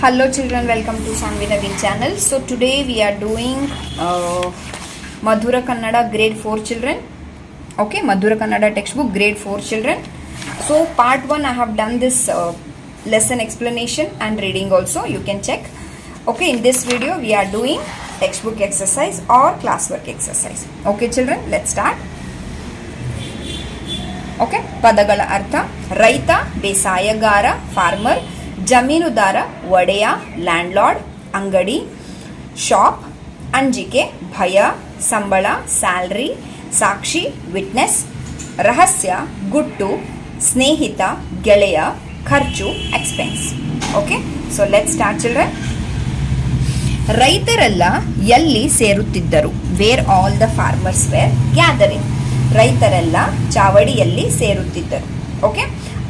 Hello children, welcome to Sanvi Naveen channel. So today we are doing Madhura Kannada grade 4 children. Okay, Madhura Kannada textbook grade 4 children. So part 1 I have done this lesson explanation and reading also, you can check. Okay, in this video we are doing textbook exercise or classwork exercise. Okay children, let's start. Okay, ಪದಗಳ ಅರ್ಥ ರೈತ ಬೇಸಾಯಗಾರ farmer, ಜಮೀನುದಾರ ಒಡೆಯ landlord, ಅಂಗಡಿ shop, ಅಂಜಿಕೆ ಭಯ, ಸಂಬಳ salary, ಸಾಕ್ಷಿ witness, ರಹಸ್ಯ ಗುಟ್ಟು, ಸ್ನೇಹಿತ ಗೆಳೆಯ, ಖರ್ಚು expense. Okay, so let start children. ರೈತರೆಲ್ಲ ಎಲ್ಲಿ ಸೇರುತ್ತಿದ್ದರು? Where all the farmers were gathering. ರೈತರೆಲ್ಲ ಚಾವಡಿಯಲ್ಲಿ ಸೇರುತ್ತಿದ್ದರು. ಓಕೆ,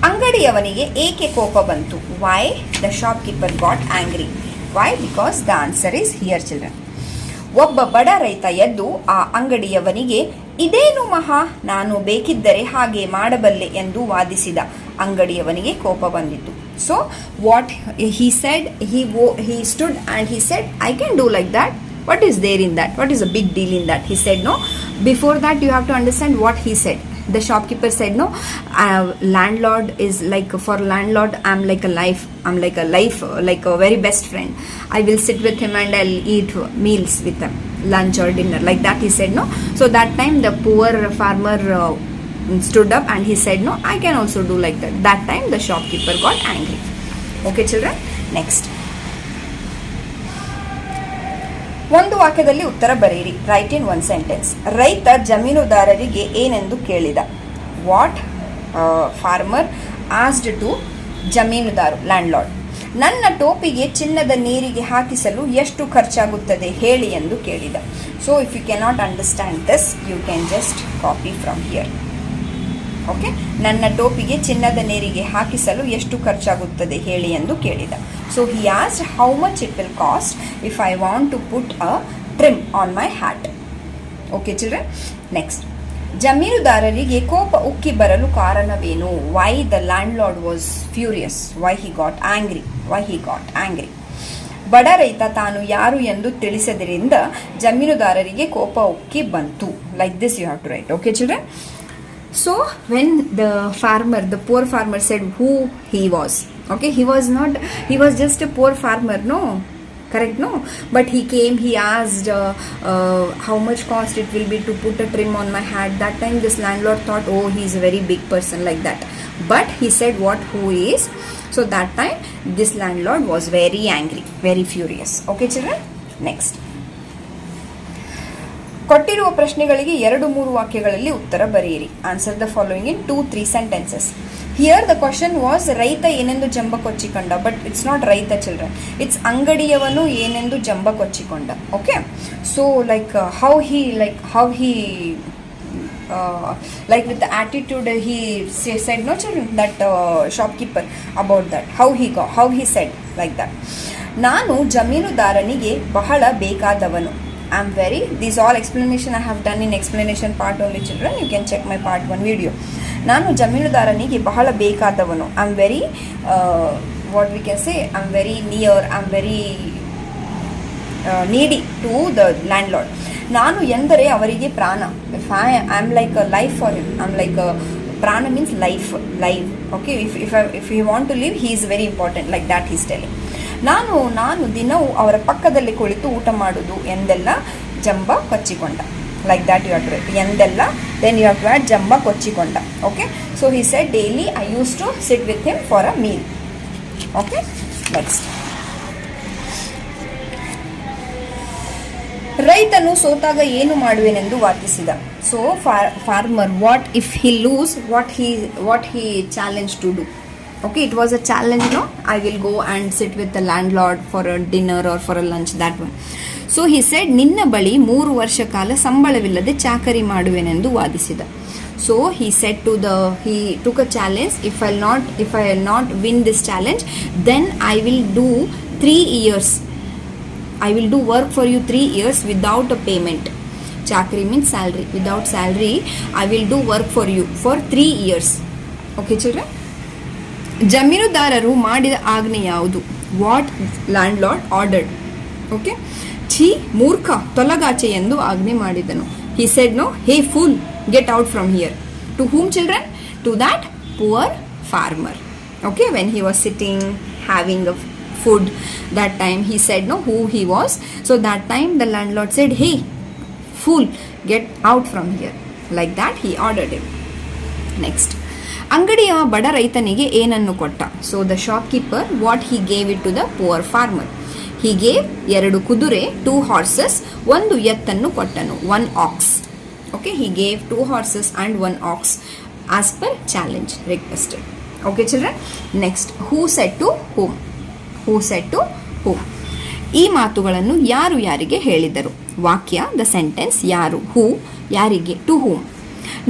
ಅಂಗಡಿಯವನಿಗೆ ಏಕೆ ಕೋಪ ಬಂತು? Why the shop keeper got angry? Why? Because the answer is here children. ಒಬ್ಬ ಬಡ ರೈತ ಎದ್ದು ಆ ಅಂಗಡಿಯವನಿಗೆ ಇದೇನು ಮಹಾ, ನಾನು ಬೇಕಿದ್ದರೆ ಹಾಗೆ ಮಾಡಬಲ್ಲೆ ಎಂದು ವಾದಿಸಿದ. ಅಂಗಡಿಯವನಿಗೆ ಕೋಪ ಬಂದಿತು. So what he said, he stood and he said, I can do like that. What is there in that? What is a big deal in that? He said no. Before that you have to understand what he said. The shopkeeper said no, landlord is like, for landlord I'm like a life, like a very best friend. I will sit with him and I'll eat meals with him, lunch or dinner, like that he said no. So that time the poor farmer stood up and he said no, I can also do like that. That time the shopkeeper got angry. Okay children, next. ಒಂದು ವಾಕ್ಯದಲ್ಲಿ ಉತ್ತರ ಬರೆಯಿರಿ. Write in one sentence. ರೈತ ಜಮೀನುದಾರರಿಗೆ ಏನೆಂದು ಕೇಳಿದ? What farmer asked to ಜಮೀನುದಾರು landlord. ನನ್ನ ಟೋಪಿಗೆ ಚಿನ್ನದ ನೀರಿಗೆ ಹಾಕಿಸಲು ಎಷ್ಟು ಖರ್ಚಾಗುತ್ತದೆ ಹೇಳಿ ಎಂದು ಕೇಳಿದ. So if you cannot understand this, you can just copy from here. Okay, ನನ್ನ ಟೋಪಿಗೆ ಚಿನ್ನದ ನೀರಿಗೆ ಹಾಕಿಸಲು ಎಷ್ಟು ಖರ್ಚಾಗುತ್ತದೆ ಹೇಳಿ ಎಂದು ಕೇಳಿದ. So he asked how much it will cost if I want to put a trim on my hat. Okay children, next. ಜಮೀನುದಾರರಿಗೆ ಕೋಪ ಉಕ್ಕಿ ಬರಲು ಕಾರಣವೇನು? Why the landlord was furious? Why he got angry? ಬಡ ರೈತ ತಾನು ಯಾರು ಎಂದು ತಿಳಿಸದ್ರಿಂದ ಜಮೀನುದಾರರಿಗೆ ಕೋಪ ಉಕ್ಕಿ ಬಂತು. Like this you have to write. Okay children. So when the poor farmer said who he was, okay, he was just a poor farmer, no, correct, no, but he came, he asked how much cost it will be to put a trim on my hat. That time this landlord thought, oh, he is a very big person, like that, but he said who he is. So that time this landlord was very angry, very furious. Okay children, next. ಕೊಟ್ಟಿರುವ ಪ್ರಶ್ನೆಗಳಿಗೆ 2-3 ವಾಕ್ಯಗಳಲ್ಲಿ ಉತ್ತರ ಬರೆಯಿರಿ. Answer the following in 2-3 sentences. Here the question was ರೈತ ಏನೆಂದು ಜಂಬ ಕೊಚ್ಚಿಕೊಂಡ, but it's not ರೈತ ಚಿಲ್ಡ್ರನ್, ಇಟ್ಸ್ ಅಂಗಡಿಯವನು ಏನೆಂದು ಜಂಬ ಕೊಚ್ಚಿಕೊಂಡ. Okay, so like how he with the attitude he said no children, that shopkeeper, about that, how he said like that. ನಾನು ಜಮೀನುದಾರನಿಗೆ ಬಹಳ ಬೇಕಾದವನು. I'm very, these all explanation I have done in explanation part only children, you can check my part 1 video. ನಾನು ಜಮೀನುದಾರನಿಗೆ ಬಹಳ ಬೇಕಾದವನು. I'm very what we can say, I'm very near, I'm very needy to the landlord. ನಾನು ಎಂದರೆ ಅವರಿಗೆ ಪ್ರಾಣ. If I am like a life for him, I'm like a prana means life. Okay, if he want to live, he is very important, like that he is telling. ನಾನು ದಿನವೂ ಅವರ ಪಕ್ಕದಲ್ಲಿ ಕುಳಿತು ಊಟ ಮಾಡುವುದು ಎಂದೆಲ್ಲ ಜಂಬ ಕೊಚ್ಚಿಕೊಂಡ. Like that you have to write. ಎಂದೆಲ್ಲ, then you have to add ಜಂಬ ಕೊಚ್ಚಿಕೊಂಡ. Okay, so he said daily I use to sit with him for a meal. Okay, next. ರೈತನು ಸೋತಾಗ ಏನು ಮಾಡುವೆನೆಂದು ವಾದಿಸಿದ. So farmer, what if he lose, what he challenge to do. Okay, it was a challenge, no? I will go and sit with the landlord for a dinner or for a lunch, that one. So he said, ನಿನ್ನ ಬಳಿ 3 ವರ್ಷ ಕಾಲ ಸಂಬಳವಿಲ್ಲದೆ ಚಾಕರಿ ಮಾಡುವೆನೆಂದು ವಾದಿಸಿದ. So he said he took a challenge, if I'll not win this challenge, then I will do 3 years. I will do work for you 3 years without a payment. Chakri means salary. Without salary, I will do work for you for 3 years. Okay children? ಜಮೀನುದಾರರು ಮಾಡಿದ ಆಜ್ಞೆ ಯಾವುದು? What landlord ordered. Okay, ಛೀ ಮೂರ್ಖ, ತೊಲಗಾಚೆ ಎಂದು ಆಜ್ಞೆ ಮಾಡಿದನು. He said no, hey fool, get out from here. To whom children? To that poor farmer. Okay, when he was sitting having a food, that time he said no who he was. So that time the landlord said, hey fool, get out from here. Like that he ordered him. Next, ಅಂಗಡಿಯ ಬಡ ರೈತನಿಗೆ ಏನನ್ನು ಕೊಟ್ಟ? So the shopkeeper, what he gave it to the poor farmer? He gave 2 ಕುದುರೆ, 2 horses, 1 ಎತ್ತನ್ನು ಕೊಟ್ಟನು, 1 ox. Okay, he gave 2 horses and 1 ox as per challenge requested. Okay children, next, who said to whom? Who said to whom? ಈ ಮಾತುಗಳನ್ನು ಯಾರು ಯಾರಿಗೆ ಹೇಳಿದರು? ವಾಕ್ಯ, the sentence, ಯಾರು, ಹೂ, ಯಾರಿಗೆ, ಟು ಹೂಮ್.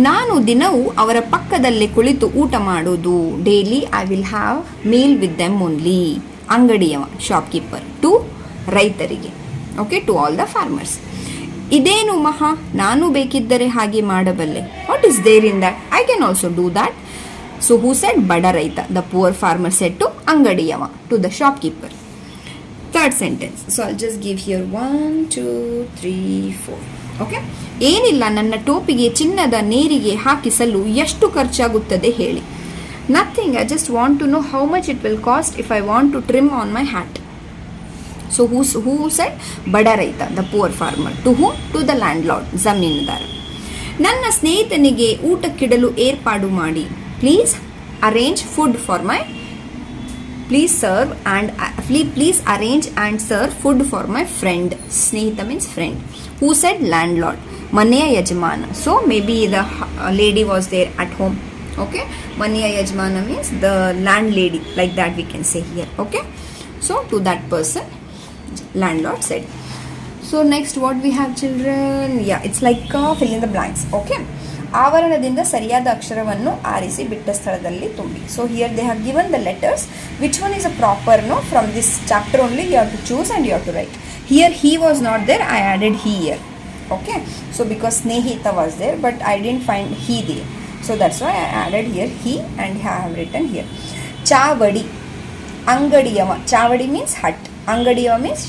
ನಾನು ದಿನವೂ ಅವರ ಪಕ್ಕದಲ್ಲೇ ಕುಳಿತು ಊಟ ಮಾಡೋದು. Daily I will have meal with them only. ಅಂಗಡಿಯವ, ಶಾಪ್ಕೀಪರ್, ಟು ರೈತರಿಗೆ. Okay, to all the farmers. ಇದೇನು ಮಹಾ, ನಾನು ಬೇಕಿದ್ದರೆ ಹಾಗೆ ಮಾಡಬಲ್ಲೆ. What is there in that? I can also do that. So who said? ಬಡ ರೈತ. The poor farmer said to ಅಂಗಡಿಯವ, to the shopkeeper. Third sentence. So I'll just give here 1 2 3 4. Okay, ಏನಿಲ್ಲ, ನನ್ನ ಟೋಪಿಗೆ ಚಿನ್ನದ ನೇರಿಗೆ ಹಾಕಿಸಲು ಎಷ್ಟು ಖರ್ಚಾಗುತ್ತದೆ ಹೇಳಿ. Nothing, I just want to know how much it will cost if I want to trim on my hat. So who said? ಬಡ ರೈತ, the poor farmer. To who? To the landlord, ಜಮೀನುದಾರ. ನನ್ನ ಸ್ನೇಹಿತನಿಗೆ ಊಟಕ್ಕಿಡಲು ಏರ್ಪಾಡು ಮಾಡಿ. Please arrange food for my please arrange and serve food for my friend. ಸ್ನೇಹಿತ means friend. Who said? Landlord, ಮನೆಯ ಯಜಮಾನ. So maybe the lady was there at home. Okay, ಮನೆಯ ಯಜಮಾನ means the landlady, like that we can say here. Okay, so to that person landlord said. So next, what we have children? Yeah, it's like fill in the blanks. Okay, ಆವರಣದಿಂದ ಸರಿಯಾದ ಅಕ್ಷರವನ್ನು ಆರಿಸಿ ಬಿಟ್ಟ ಸ್ಥಳದಲ್ಲಿ ತುಂಬಿ. So here they have given the letters. Which one is a proper no? From this chapter only you have to choose and you have to write. Here he was not there, I added he here. Okay, so because Snehita was there but I didn't find he there, so that's why I added here he and I have written here. ಚಾವಡಿ, ಅಂಗಡಿಯವ. ಚಾವಡಿ means hut. ಅಂಗಡಿಯವ means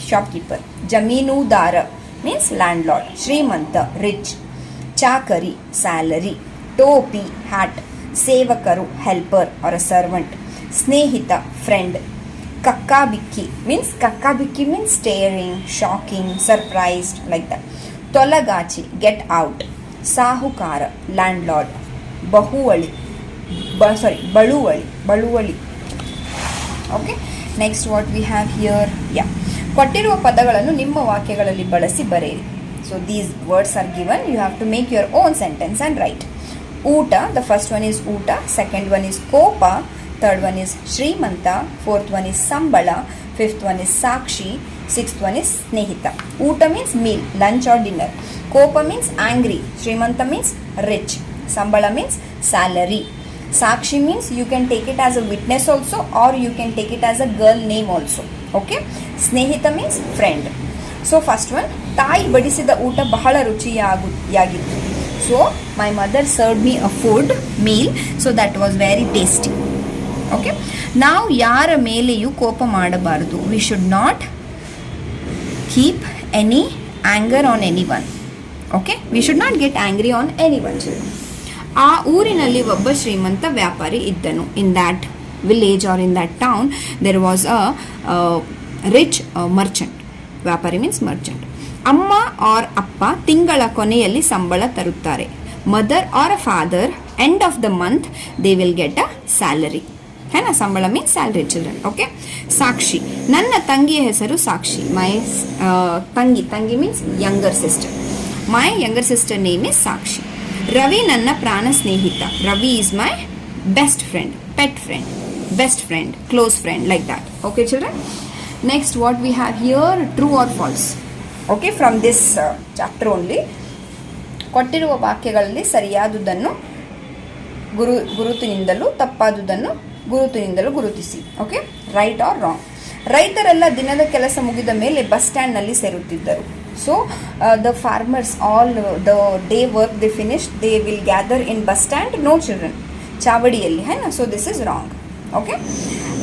shopkeeper. ಜಮೀನುದಾರ means landlord. ಶ್ರೀಮಂತ, rich. ಚಾಕರಿ, salary. ಟೋಪಿ, hat. ಸೇವಕರು, helper or a servant. ಸ್ನೇಹಿತ, ಫ್ರೆಂಡ್. ಕಕ್ಕಾಬಿಕ್ಕಿ means staring, shocking, surprised, like that. ತೊಲಗಾಚಿ, get out. ಸಾಹುಕಾರ, landlord. ಬಳುವಳಿ. Okay, next what we have here. Yeah, ಕೊಟ್ಟಿರುವ ಪದಗಳನ್ನು ನಿಮ್ಮ ವಾಕ್ಯಗಳಲ್ಲಿ ಬಳಸಿ ಬರೆಯಿರಿ. So these words are given, you have to make your own sentence and write. ಊಟ, the first one is ಊಟ, second one is ಕೋಪ, third one is ಶ್ರೀಮಂತ, fourth one is ಸಂಬಳ, fifth one is Sakshi, sixth one is ಸ್ನೇಹಿತ. ಊಟ means meal, lunch or dinner. ಕೋಪ means angry, ಶ್ರೀಮಂತ means rich, ಸಂಬಳ means salary. Sakshi means you can take it as a witness also or you can take it as a girl name also. Okay, ಸ್ನೇಹಿತ means friend. So first one, ತಾಯಿ ಬಡಿಸಿದ ಊಟ ಬಹಳ ರುಚಿಯಾಗಿತ್ತು. So my mother served me a meal, so that was very tasty. Okay, ನಾವು ಯಾರ ಮೇಲೆಯೂ ಕೋಪ ಮಾಡಬಾರದು. We should not keep any anger on anyone. Okay, we should not get angry on anyone, children. ಆ ಊರಿನಲ್ಲಿ ಒಬ್ಬ ಶ್ರೀಮಂತ ವ್ಯಾಪಾರಿ ಇದ್ದನು. In that village or in that town there was a rich merchant. ವ್ಯಾಪಾರಿ means merchant. ಅಮ್ಮ or ಅಪ್ಪ ತಿಂಗಳ ಕೊನೆಯಲ್ಲಿ ಸಂಬಳ ತರುತ್ತಾರೆ. Mother or a father end of the month they will get a salary. ಹೇನಾ, ಸಂಬಳ means salary children. Okay, Sakshi, ನನ್ನ ತಂಗಿಯ ಹೆಸರು ಸಾಕ್ಷಿ. ಮೈ ತಂಗಿ means younger sister. My younger sister name is Sakshi. Ravi ನನ್ನ ಪ್ರಾಣ ಸ್ನೇಹಿತ. Ravi is my best friend, pet friend, best friend, close friend, like that. Okay children, next what we have here, true or false. Okay, from this chapter only ಕೊಟ್ಟಿರುವ ವಾಕ್ಯಗಳಲ್ಲಿ ಸರಿಯಾದುದನ್ನು ಗುರುತಿನಿಂದಲೂ ತಪ್ಪಾದುದನ್ನು ಗುರುತಿನಿಂದಲೂ ಗುರುತಿಸಿ. Okay, right or wrong. ರೈತರೆಲ್ಲ ದಿನದ ಕೆಲಸ ಮುಗಿದ ಮೇಲೆ bus ಸ್ಟ್ಯಾಂಡ್ನಲ್ಲಿ ಸೇರುತ್ತಿದ್ದರು. So the farmers all the day work they finish they will gather in bus stand. No children, ಚಾವಡಿಯಲ್ಲಿ. ಹೈ ನಾ, so this is wrong. Okay.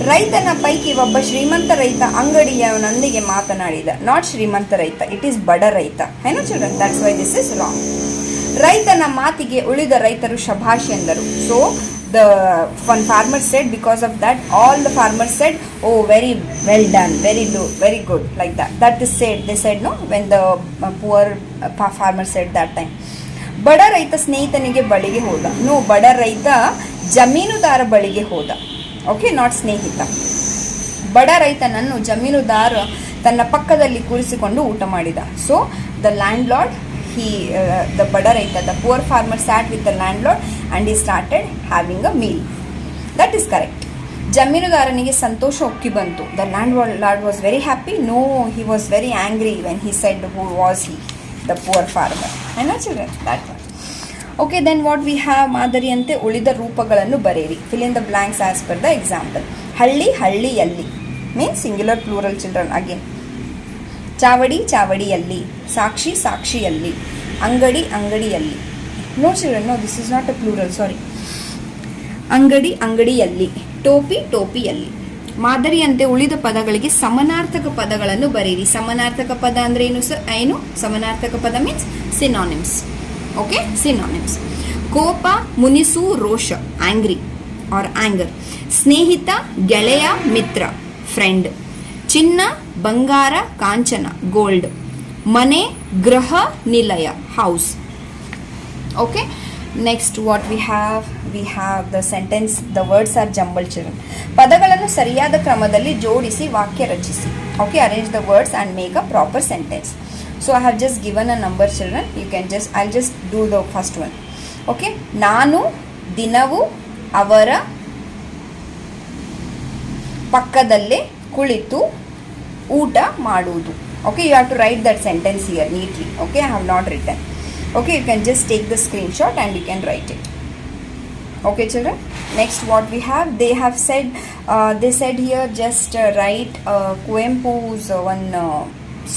ರೈತನ ಪೈಕಿ ಒಬ್ಬ ಶ್ರೀಮಂತ ರೈತ ಅಂಗಡಿಯವನೊಂದಿಗೆ ಮಾತನಾಡಿದ. ನಾಟ್ ಶ್ರೀಮಂತ ರೈತ, ಇಟ್ ಈಸ್ ಬಡ ರೈತ. ಏನೋ children, that's why this is wrong. ರೈತನ ಮಾತಿಗೆ ಉಳಿದ ರೈತರು ಶಭಾಷ್ ಎಂದರು. So the one farmer said, because of that all the farmers said, oh very well done, very good, like that. That is said, they said no, when the poor farmer said that time. ಬಡ ರೈತ ಸ್ನೇಹಿತನಿಗೆ ಬಳಿಗೆ ಹೋದ. No, ಬಡ ರೈತ ಜಮೀನುದಾರ ಬಳಿಗೆ ಹೋದ. Okay, not ಸ್ನೇಹಿತ. ಬಡ ರೈತನನ್ನು ಜಮೀನುದಾರ ತನ್ನ ಪಕ್ಕದಲ್ಲಿ ಕೂರಿಸಿಕೊಂಡು ಊಟ ಮಾಡಿದ. So the land lord, the bada raita, the poor farmer sat with the landlord and he started having a meal. That is correct. ಜಮೀನುದಾರನಿಗೆ ಸಂತೋಷ ಉಕ್ಕಿ ಬಂತು. The landlord was very happy. No, he was very angry when he said who was he, the poor farmer. I know children, that one. Okay, then what we have, ಮಾದರಿಯಂತೆ ಉಳಿದ ರೂಪಗಳನ್ನು ಬರೆಯಿರಿ. Fill in the blanks as per the example. ಹಳ್ಳಿ, ಹಳ್ಳಿಯಲ್ಲಿ means singular plural children again. ಚಾವಡಿ, ಚಾವಡಿಯಲ್ಲಿ. ಸಾಕ್ಷಿ, ಸಾಕ್ಷಿಯಲ್ಲಿ. ಅಂಗಡಿ, ಅಂಗಡಿಯಲ್ಲಿ. No children, no, this is not a plural, sorry. ಅಂಗಡಿ, ಅಂಗಡಿಯಲ್ಲಿ. ಟೋಪಿ, ಟೋಪಿಯಲ್ಲಿ. ಮಾದರಿಯಂತೆ ಉಳಿದ ಪದಗಳಿಗೆ ಸಮನಾರ್ಥಕ ಪದಗಳನ್ನು ಬರೆಯಿರಿ. ಸಮನಾರ್ಥಕ ಪದ ಅಂದ್ರೆ ಏನು ಸರ್? ಏನು ಸಮನಾರ್ಥಕ ಪದ? Means synonyms. Okay, synonyms. ಕೋಪ, ಮುನಿಸು, ರೋಷ, ಆಂಗ್ರಿ ಆರ್ ಆಂಗರ್. ಸ್ನೇಹಿತ, ಗೆಳೆಯ, ಮಿತ್ರ, ಫ್ರೆಂಡ್. ಚಿನ್ನ, ಬಂಗಾರ, ಕಾಂಚನ, ಗೋಲ್ಡ್. ಮನೆ, ಗೃಹ, ನಿಲಯ, house. Okay, next what we have the sentence. The words are jumble children. ಪದಗಳನ್ನು ಸರಿಯಾದ ಕ್ರಮದಲ್ಲಿ ಜೋಡಿಸಿ ವಾಕ್ಯ ರಚಿಸಿ. Okay, arrange the words and make a proper sentence. So I have just given a number children. You can I just do the first one. Okay, ನಾನು ದಿನವೂ ಅವರ ಪಕ್ಕದಲ್ಲೇ ಕುಳಿತು ಊಟ ಮಾಡುವುದು. Okay, you have to write that sentence here neatly. Okay, I have not written. Okay, you can just take the screenshot and you can write it. Okay children, next what we have, they said here just write Kuempu's one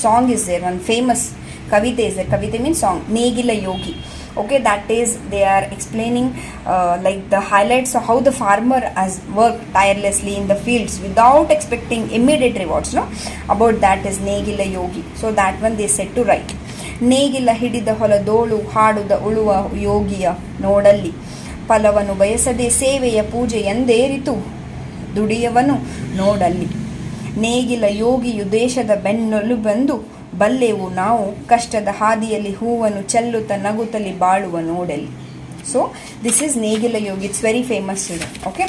song is there, one famous kavite is there. Kavite means song, Negila Yogi. Okay, that is, they are explaining like the highlights of how the farmer has worked tirelessly in the fields without expecting immediate rewards, no? About that is Negila Yogi. So that one they said to write. ನೇಗಿಲ ಹಿಡಿದ ಹೊಲದೋಳು ಹಾಡುದ ಉಳುವ ಯೋಗಿಯ ನೋಡಲ್ಲಿ. ಫಲವನ್ನು ಬಯಸದೆ ಸೇವೆಯ ಪೂಜೆ ಎಂದೇರಿತು ದುಡಿಯವನು ನೋಡಲ್ಲಿ. ನೇಗಿಲ ಯೋಗಿಯು ದೇಶದ ಬೆನ್ನೆಲು ಬಂದು ಬಲ್ಲೆವು ನಾವು ಕಷ್ಟದ ಹಾದಿಯಲ್ಲಿ ಹೂವನ್ನು ಚೆಲ್ಲುತ್ತ ನಗುತ್ತಲಿ ಬಾಳುವ ನೋಡಲಿ. So this is Negila Yogi. It's very famous children. Okay,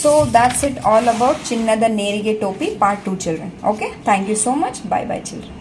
so that's it all about ಚಿನ್ನದ ನೇರಿಗೆ ಟೋಪಿ part 2 children. Okay, thank you so much. Bye bye children.